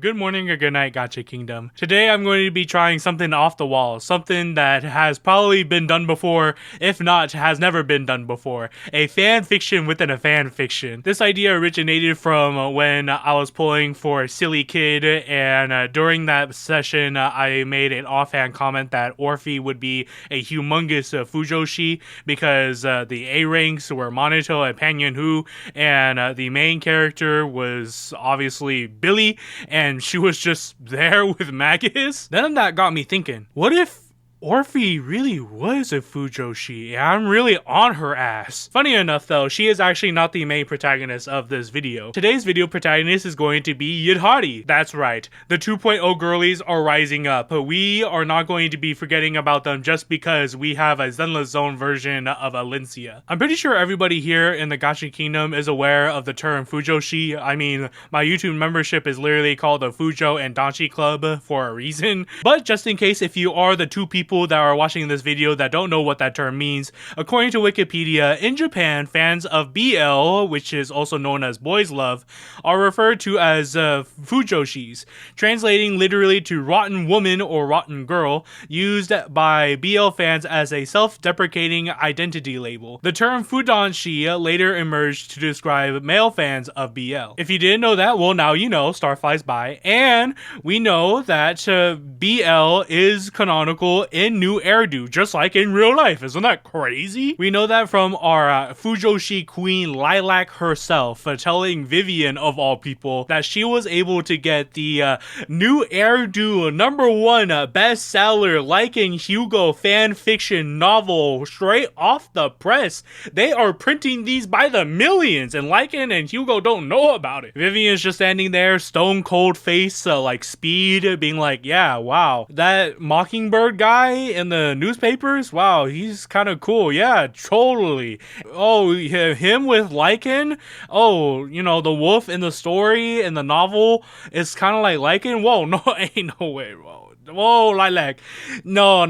Good morning or good night, Gacha Kingdom. Today I'm going to be trying something off the wall, something that has probably been done before, if not has never been done before. A fan fiction within a fan fiction. This idea originated from when I was pulling for Silly Kid, and during that session I made an offhand comment that Orphie would be a humongous fujoshi because the A ranks were Monito and Panyan-hu, and the main character was obviously Billy, and she was just there with Magus. Then that got me thinking, what if Orphie really was a fujoshi, and I'm really on her ass. Funny enough though, she is actually not the main protagonist of this video. Today's video protagonist is going to be Yidhari. That's right, the 2.0 girlies are rising up. We are not going to be forgetting about them just because we have a zenless zone version of a Lucia. I'm pretty sure everybody here in the Gacha Kingdom is aware of the term fujoshi. I mean, my YouTube membership is literally called the Fujo and Danshi Club for a reason. But just in case if you are the two people that are watching this video that don't know what that term means, according to Wikipedia, in Japan, fans of BL, which is also known as boys love, are referred to as fujoshis, translating literally to rotten woman or rotten girl, used by BL fans as a self-deprecating identity label. The term fudanshi later emerged to describe male fans of BL. If you didn't know that, well, now you know, star flies by, and we know that BL is canonical in New Erdo, just like in real life. Isn't that crazy? We know that from our Fujoshi queen Lilac herself, telling Vivian of all people that she was able to get the New Erdo #1 bestseller Lycan Hugo fan fiction novel straight off the press. They are printing these by the millions, and Lycan and Hugo don't know about it. Vivian's just standing there, stone cold face, like Speed, being like, yeah, wow, that Mockingbird guy in the newspapers, wow, he's kind of cool. Yeah, totally. Oh, him with Lycan. Oh, you know, the wolf in the story in the novel is kind of like Lycan. Whoa, no, ain't no way, bro. Whoa, Lilac. No,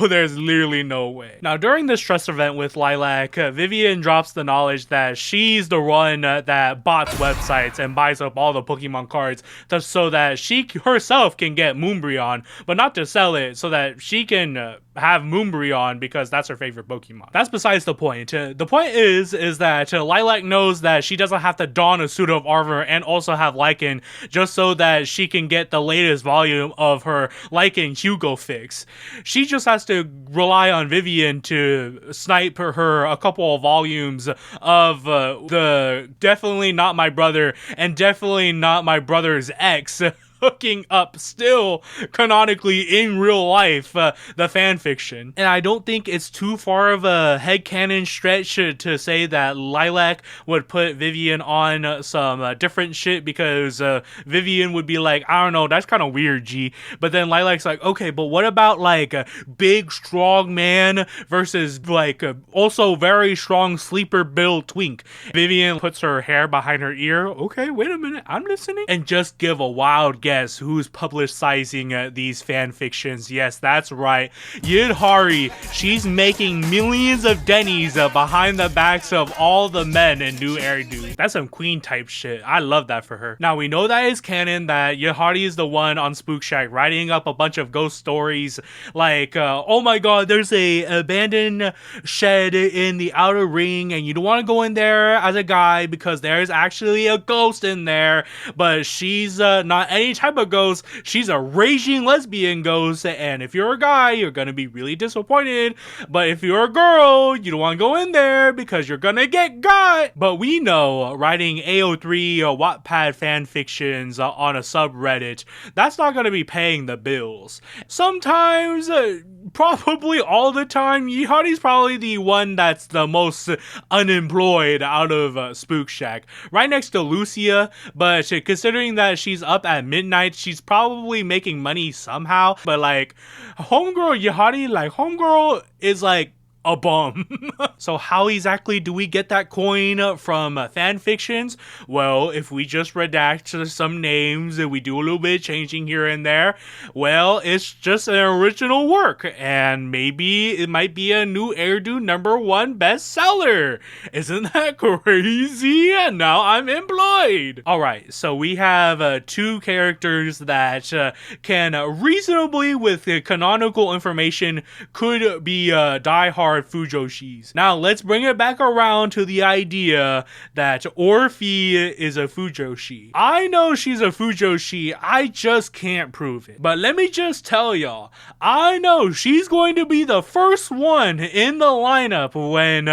there's literally no way. Now, during this trust event with Lilac, Vivian drops the knowledge that she's the one that bots websites and buys up all the Pokemon cards so that she herself can get Moonbreon, but not to sell it, so that she can have Moonbreon because that's her favorite Pokemon. That's besides the point. The point is that Lilac knows that she doesn't have to don a suit of armor and also have Lycan just so that she can get the latest volume of her Lycan Hugo fix. She just has to rely on Vivian to snipe her a couple of volumes of the Definitely Not My Brother and Definitely Not My Brother's Ex hooking up still canonically in real life, the fan fiction. And I don't think it's too far of a headcanon stretch to say that Lilac would put Vivian on some different shit because Vivian would be like, I don't know, that's kind of weird, G. But then Lilac's like, okay, but what about like a big strong man versus like also very strong sleeper build twink? Vivian puts her hair behind her ear. Okay, wait a minute, I'm listening. And just give a wild guess who's publicizing these fan fictions. Yes, that's right, Yidhari. She's making millions of dennies behind the backs of all the men in New Erdo. That's some queen type shit. I love that for her. Now we know that is canon, that Yidhari is the one on Spook Shack writing up a bunch of ghost stories like, oh my god, there's a abandoned shed in the outer ring and you don't want to go in there as a guy because there's actually a ghost in there, but she's not any type of ghost, she's a raging lesbian ghost, and if you're a guy you're gonna be really disappointed, but if you're a girl you don't want to go in there because you're gonna get got. But we know writing AO3 Wattpad fan fictions on a subreddit, that's not gonna be paying the bills. Sometimes, probably all the time, Yidhari's probably the one that's the most unemployed out of Spook Shack, right next to Lucia, but considering that she's up at midnight, she's probably making money somehow. But like homegirl Yidhari, like homegirl is like a bum. So how exactly do we get that coin from fan fictions? Well, if we just redact some names and we do a little bit of changing here and there, well, it's just an original work, and maybe it might be a new Airdo #1 bestseller. Isn't that crazy? And now I'm employed. Alright, so we have two characters that can reasonably, with canonical information, could be die-hard fujoshis. Now, let's bring it back around to the idea that Orphie is a fujoshi. I know she's a fujoshi, I just can't prove it. But let me just tell y'all, I know she's going to be the first one in the lineup when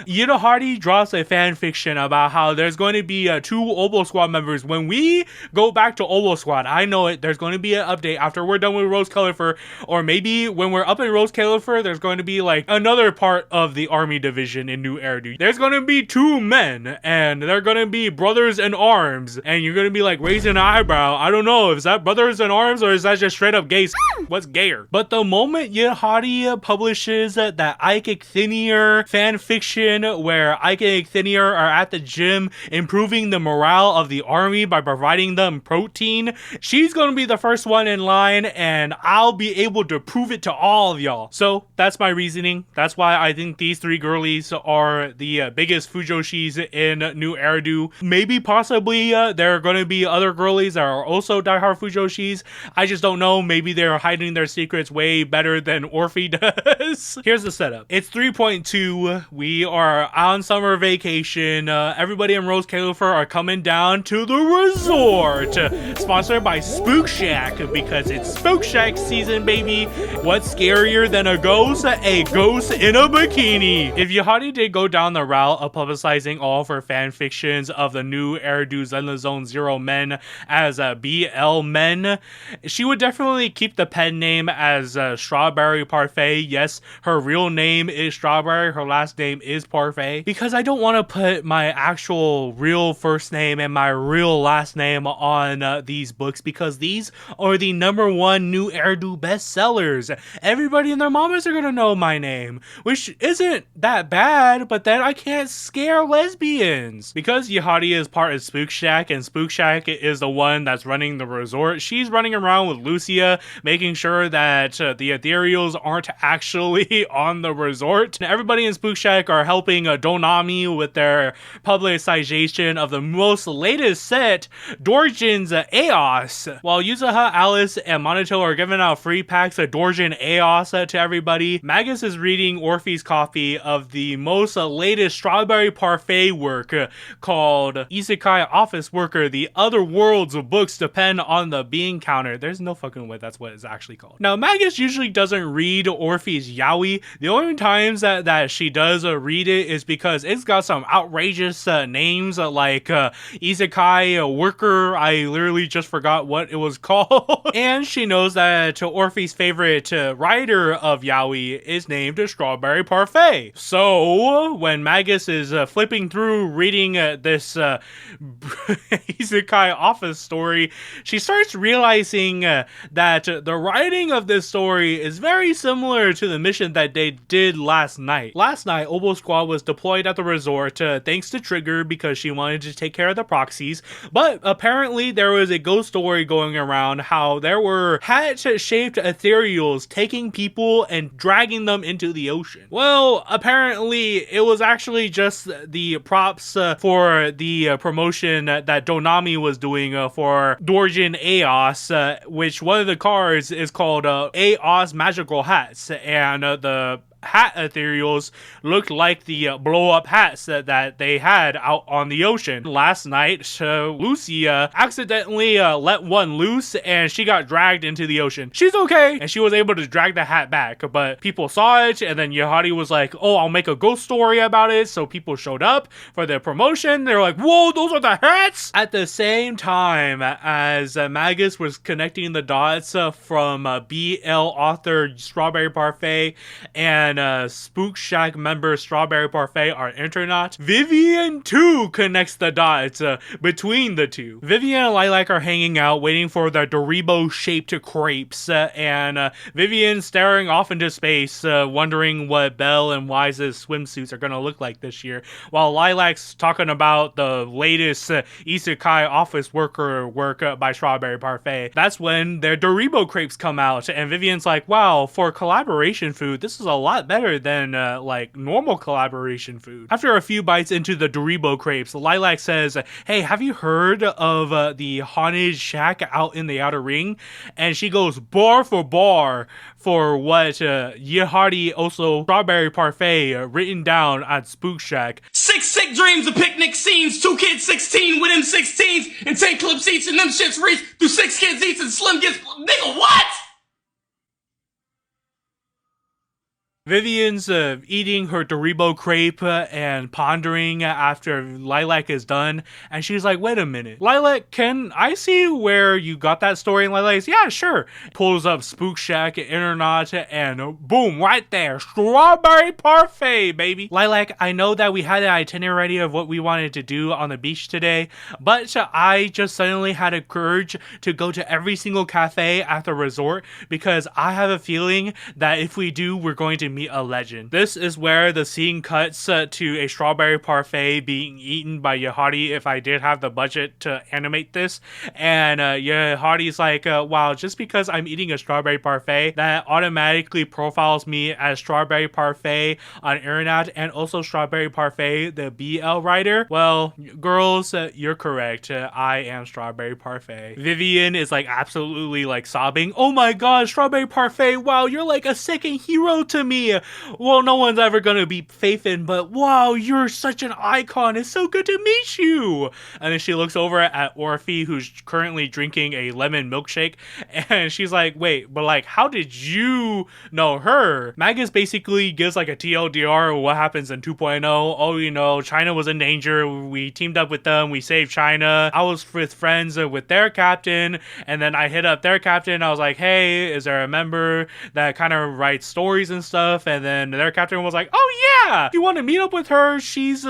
Yidhari drops a fanfiction about how there's going to be two Obo Squad members. When we go back to Obo Squad, I know it, there's going to be an update after we're done with Rose Califer, or maybe when we're up in Rose Califer, there's going to be like another part of the army division in New Airdo. There's going to be two men, and they're going to be brothers in arms, and you're going to be like raising an eyebrow. I don't know, is that brothers in arms or is that just straight up gay? What's gayer? But the moment Yidhari publishes that Ike Icthinier fan fiction where Ike and Icthinier are at the gym improving the morale of the army by providing them protein, she's going to be the first one in line, and I'll be able to prove it to all of y'all. So that's my reasoning. That's why I think these three girlies are the biggest fujoshis in New Airdo. Maybe possibly there are going to be other girlies that are also diehard fujoshis. I just don't know. Maybe they're hiding their secrets way better than Orphie does. Here's the setup. It's 3.2. We are on summer vacation. Everybody in Rose Califer are coming down to the resort. Sponsored by Spook Shack, because it's Spook Shack season, baby. What's scarier than a ghost? A ghost in a bikini. If Yidhari did go down the route of publicizing all of her fan fictions of the New Airdo Zenless Zone 0 men as BL men, she would definitely keep the pen name as Strawberry Parfait. Yes, her real name is Strawberry, her last name is Parfait, because I don't want to put my actual real first name and my real last name on these books, because these are the #1 New Airdo bestsellers. Everybody and their mamas are gonna know my name, which isn't that bad, but then I can't scare lesbians. Because Yidhari is part of Spook Shack, and Spook Shack is the one that's running the resort, she's running around with Lucia, making sure that the ethereals aren't actually on the resort. And everybody in Spook Shack are helping Donami with their publicization of the most latest set, Dorjin's Eos. While Yuzuha, Alice, and Monato are giving out free packs of Dorjin Eos to everybody, Magus is reading Orphie's copy of the most latest Strawberry Parfait work called Isekai Office Worker. The other worlds of books depend on the being counter. There's no fucking way that's what it's actually called. Now, Magus usually doesn't read Orphie's yaoi. The only times that she does read it is because it's got some outrageous names like Isekai Worker. I literally just forgot what it was called. And she knows that Orphie's favorite writer of yaoi is named Strawberry Parfait. So when Magus is flipping through reading this Isekai office story, she starts realizing that the writing of this story is very similar to the mission that they did last night. Last night, Obo Squad was deployed at the resort thanks to Trigger, because she wanted to take care of the proxies, but apparently there was a ghost story going around how there were hat-shaped ethereals taking people and dragging them into the ocean. Well, apparently it was actually just the props for the promotion that Donami was doing for Dorjin Eos, which one of the cards is called Eos Magical Hats, and the hat ethereals looked like the blow-up hats that they had out on the ocean. Last night, Lucia accidentally let one loose, and she got dragged into the ocean. She's okay, and she was able to drag the hat back, but people saw it, and then Yidhari was like, oh, I'll make a ghost story about it, so people showed up for the promotion. They were like, whoa, those are the hats? At the same time as Magus was connecting the dots from BL author Strawberry Parfait and and Spook Shack member Strawberry Parfait are internaut, Vivian too connects the dots between the two. Vivian and Lilac are hanging out waiting for their Doribo-shaped crepes, and Vivian staring off into space, wondering what Belle and Wise's swimsuits are gonna look like this year, while Lilac's talking about the latest isekai office worker work by Strawberry Parfait. That's when their Doribo crepes come out, and Vivian's like, wow, for collaboration food, this is a lot better than like normal collaboration food. After a few bites into the Doribo crepes, Lilac says, hey, have you heard of the haunted shack out in the outer ring? And she goes bar for what yidhari, also Strawberry Parfait, written down on Spook Shack. 6 sick dreams of picnic scenes, 2 kids 16 with them 16s, and 10 clip seats and them shits reach through 6 kids eats and slim gets, nigga, what? Vivian's eating her Doribo crepe and pondering after Lilac is done, and she's like, wait a minute, Lilac, can I see where you got that story? And Lilac's, yeah, sure. Pulls up Spook Shack, Internaut, and boom, right there, Strawberry Parfait, baby. Lilac, I know that we had an itinerary of what we wanted to do on the beach today, but I just suddenly had a urge to go to every single cafe at the resort because I have a feeling that if we do, we're going to meet a legend. This is where the scene cuts to a Strawberry Parfait being eaten by yidhari if I did have the budget to animate this, and yidhari's like, wow, just because I'm eating a Strawberry Parfait, that automatically profiles me as Strawberry Parfait on Internet and also Strawberry Parfait, the BL writer. Well, girls, you're correct. I am Strawberry Parfait. Vivian is like absolutely like sobbing, oh my god, Strawberry Parfait, wow, you're like a second hero to me. Well, no one's ever gonna beat Faithin, but wow, you're such an icon. It's so good to meet you. And then she looks over at Orphie, who's currently drinking a lemon milkshake, and she's like, wait, but like, how did you know her? Magus basically gives like a TLDR of what happens in 2.0. Oh, you know, China was in danger. We teamed up with them. We saved China. I was with friends with their captain, and then I hit up their captain. I was like, hey, is there a member that kind of writes stories and stuff? And then their captain was like, oh yeah, you want to meet up with her? She's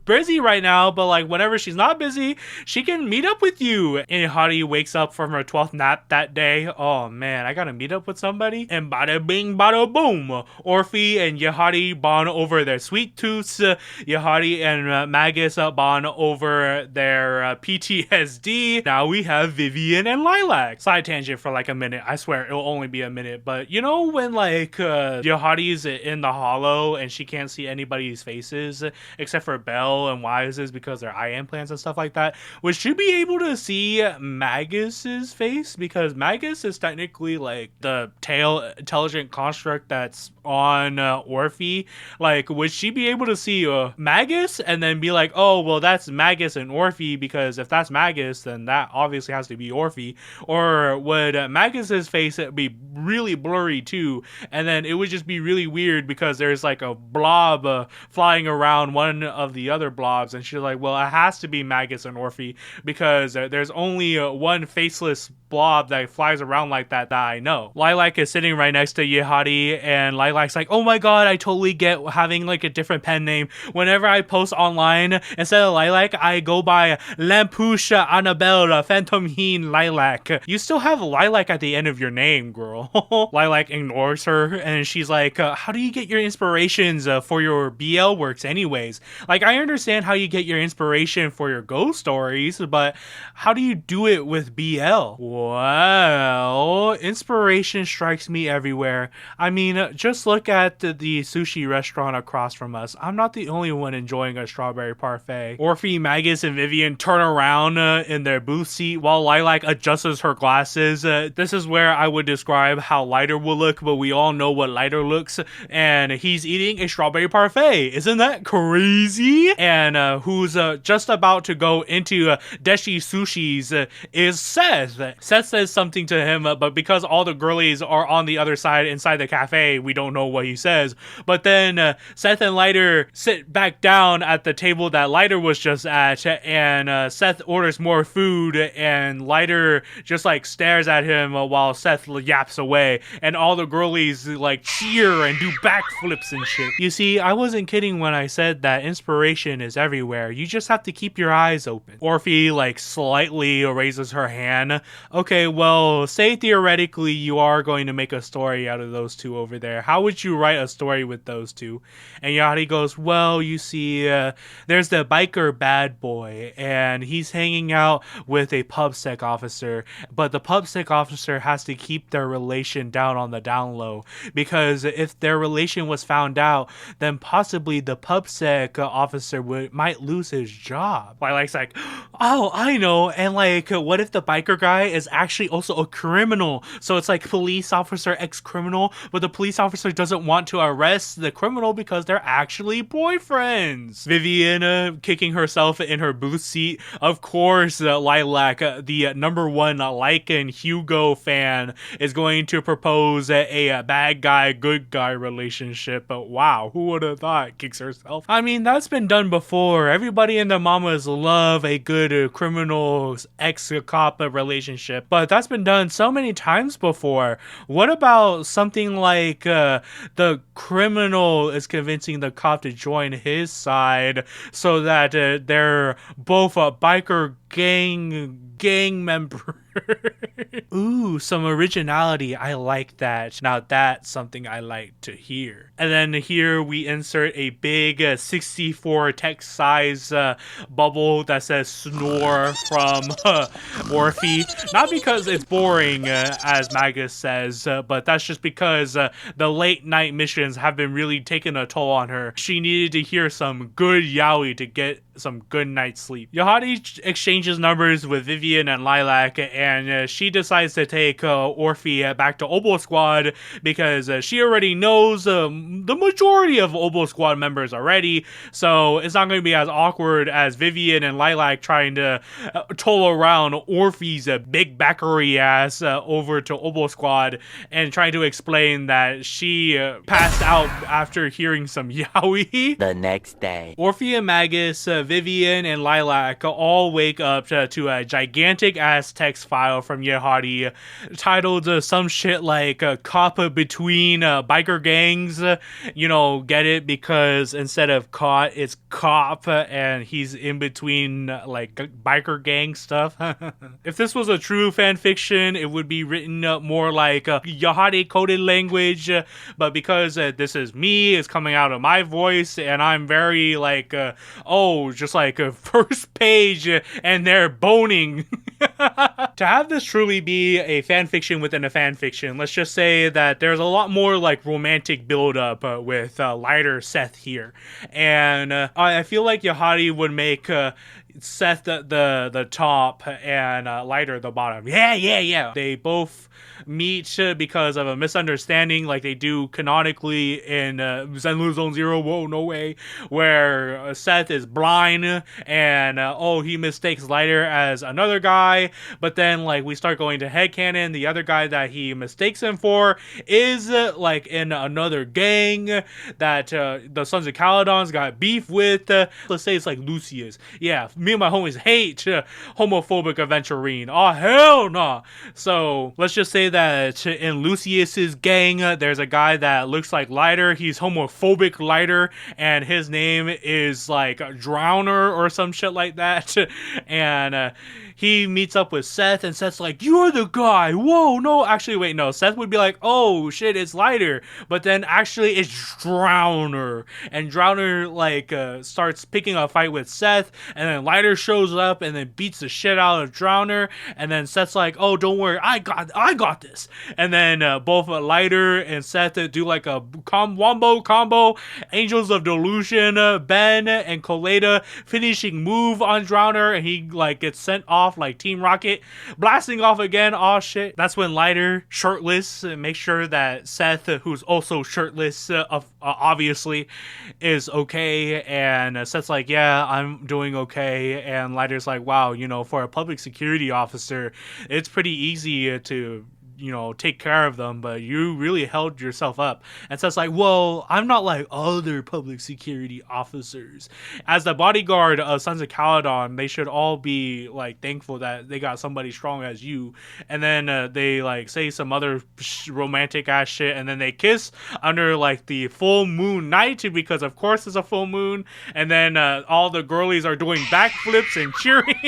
busy right now, but like whenever she's not busy, she can meet up with you. And Hadi wakes up from her 12th nap that day. Oh man, I gotta meet up with somebody. And bada bing bada boom, Orphie and yidhari bond over their sweet tooths. Yidhari and Magus bond over their PTSD. Now we have Vivian and Lilac. Side tangent for like a minute. I swear it'll only be a minute, but you know when like yidhari's in the hollow and she can't see anybody's faces except for Belle and Wise's because they're eye implants and stuff like that, would she be able to see Magus's face? Because Magus is technically like the tail intelligent construct that's on Orphie. Like, would she be able to see Magus and then be like, oh well, that's Magus and Orphie, because if that's Magus then that obviously has to be Orphie? Or would Magus's face be really blurry too, and then it would just be really weird because there's like a blob flying around one of the other blobs, and she's like, well, it has to be Magus and Orphie because there's only one faceless blob that flies around like that I know. Lilac is sitting right next to yidhari, and Lilac's like, oh my god, I totally get having like a different pen name. Whenever I post online, instead of Lilac, I go by Lampusha Annabelle Phantom Heen Lilac. You still have Lilac at the end of your name, girl. Lilac ignores her, and she's like, how do you get your inspirations for your BL works anyways? Like, I understand how you get your inspiration for your ghost stories, but how do you do it with BL? Well, inspiration strikes me everywhere. I mean, just look at the sushi restaurant across from us. I'm not the only one enjoying a Strawberry Parfait. Orphie, Magus, and Vivian turn around in their booth seat while Lilac adjusts her glasses. This is where I would describe how Lighter will look, but we all know what Lighter looks, and he's eating a Strawberry strawberry parfait. Isn't that crazy? And who's just about to go into Deshi Sushi's is Seth. Seth says something to him, but because all the girlies are on the other side inside the cafe, we don't know what he says. But then Seth and Lighter sit back down at the table that Lighter was just at, and Seth orders more food, and Lighter just like stares at him while Seth yaps away, and all the girlies like cheer and do backflips and shit. You see, I wasn't kidding when I said that inspiration is everywhere. You just have to keep your eyes open. Orphie like slightly raises her hand. Okay, well, say theoretically you are going to make a story out of those two over there. How would you write a story with those two? And Yachty goes, well, you see, there's the biker bad boy, and he's hanging out with a pubsec officer, but the pubsec officer has to keep their relation down on the down low, because if their relation was found out, then possibly the pubsec officer might lose his job. Lilacs like, oh, I know, and like, what if the biker guy is actually also a criminal? So it's like police officer ex-criminal, but the police officer doesn't want to arrest the criminal because they're actually boyfriends. Vivian kicking herself in her booth seat. Of course, Lilac, the number one Lycan Hugo fan, is going to propose a bad guy, good guy relationship. But wow, who would have thought? Kicks herself. I mean, that's been done before. Everybody and their mamas love a good criminal ex-cop relationship, but that's been done so many times before. What about something like the criminal is convincing the cop to join his side so that they're both a biker gang member? Ooh, some originality. I like that. Now that's something I like to hear. And then here we insert a big 64 text size bubble that says snore from Orphie. Not because it's boring, as Magus says, but that's just because the late night missions have been really taking a toll on her. She needed to hear some good yaoi to get some good night's sleep. Yachty exchanges numbers with Vivian and Lilac, and she decides to take Orphie back to Oboe Squad because she already knows the majority of Oboe Squad members already, so it's not going to be as awkward as Vivian and Lilac trying to toll around Orphie's big backery ass over to Oboe Squad and trying to explain that she passed out after hearing some yaoi. The next day, Orphie and Magus, Vivian and Lilac all wake up to a gigantic ass text file from Yachty titled some shit like cop between biker gangs. You know, get it? Because instead of caught, it's cop, and he's in between like biker gang stuff. If this was a true fan fiction, it would be written more like Yachty coded language, but because this is me, it's coming out of my voice, and I'm very like, just like a first page, and they're boning. To have this truly be a fan fiction within a fan fiction, let's just say that there's a lot more like romantic build up with Lighter Seth here, and I feel like Yachty would make Seth the top and Lighter the bottom. Yeah. They both meet because of a misunderstanding, like they do canonically in Zenless Zone Zero. Whoa, no way. Where Seth is blind and he mistakes Lighter as another guy, but then like we start going to headcanon, the other guy that he mistakes him for is like in another gang that the Sons of Caledon's got beef with. Let's say it's like Lucia's. Yeah, me and my homies hate homophobic aventurine. Oh, hell no. So let's just say that in Lucius's gang, there's a guy that looks like Lighter. He's homophobic Lighter, and his name is like Drowner or some shit like that. And he meets up with Seth, and Seth's like, "You're the guy." Whoa, no, actually, wait, no. Seth would be like, "Oh shit, it's Lighter," but then actually it's Drowner, and Drowner like starts picking a fight with Seth, and then Lighter shows up and then beats the shit out of Drowner, and then Seth's like, "Oh, don't worry, I got this," and then both Lighter and Seth do like a wombo combo, Angels of Delusion, Ben and Coleta finishing move on Drowner, and he like gets sent off off like Team Rocket, blasting off again. Oh shit. That's when Lighter, shirtless, make sure that Seth, who's also shirtless, obviously, is okay. And Seth's like, yeah, I'm doing okay. And Lighter's like, wow, you know, for a public security officer, it's pretty easy to, you know, take care of them, but you really held yourself up. And so it's like, well, I'm not like other public security officers. As the bodyguard of Sons of Caledon, they should all be like thankful that they got somebody strong as you. And then they like say some other romantic ass shit, and then they kiss under like the full moon night, because of course it's a full moon. And then all the girlies are doing backflips and cheering.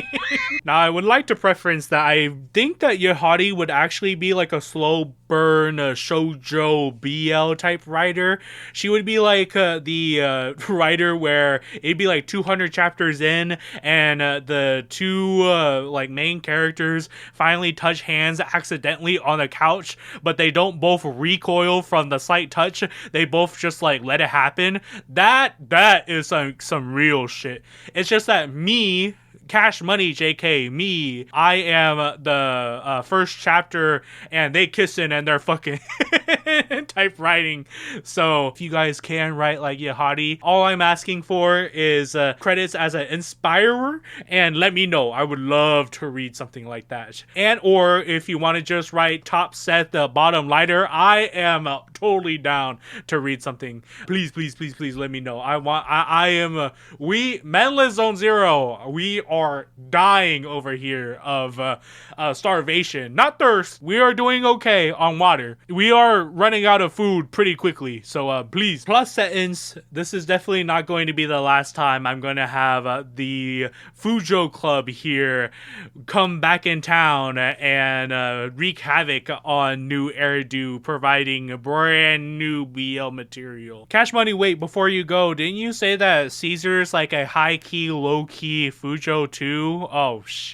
Now I would like to preference that I think that yidhari would actually be like a slow burn shoujo BL type writer. She would be like the writer where it'd be like 200 chapters in, and the two like main characters finally touch hands accidentally on a couch, but they don't both recoil from the slight touch. They both just like let it happen. That is some real shit. It's just that me, cashmoneyjk, me, I am the first chapter and they kissing and they're fucking type writing. So if you guys can write like yidhari, all I'm asking for is credits as an inspirer, and let me know. I would love to read something like that. And or if you want to just write top Seth, bottom Lighter, I am totally down to read something. Please let me know. I am we manless zone 0, we are dying over here of starvation, not thirst. We are doing okay on water. We are running out of food pretty quickly, so please. Plus sentence, this is definitely not going to be the last time I'm going to have the Fujo Club here come back in town and wreak havoc on New Eridu, providing brand new BL material. Cash Money, wait, before you go, didn't you say that Caesar's like a high-key, low-key Fujo too? Oh shit.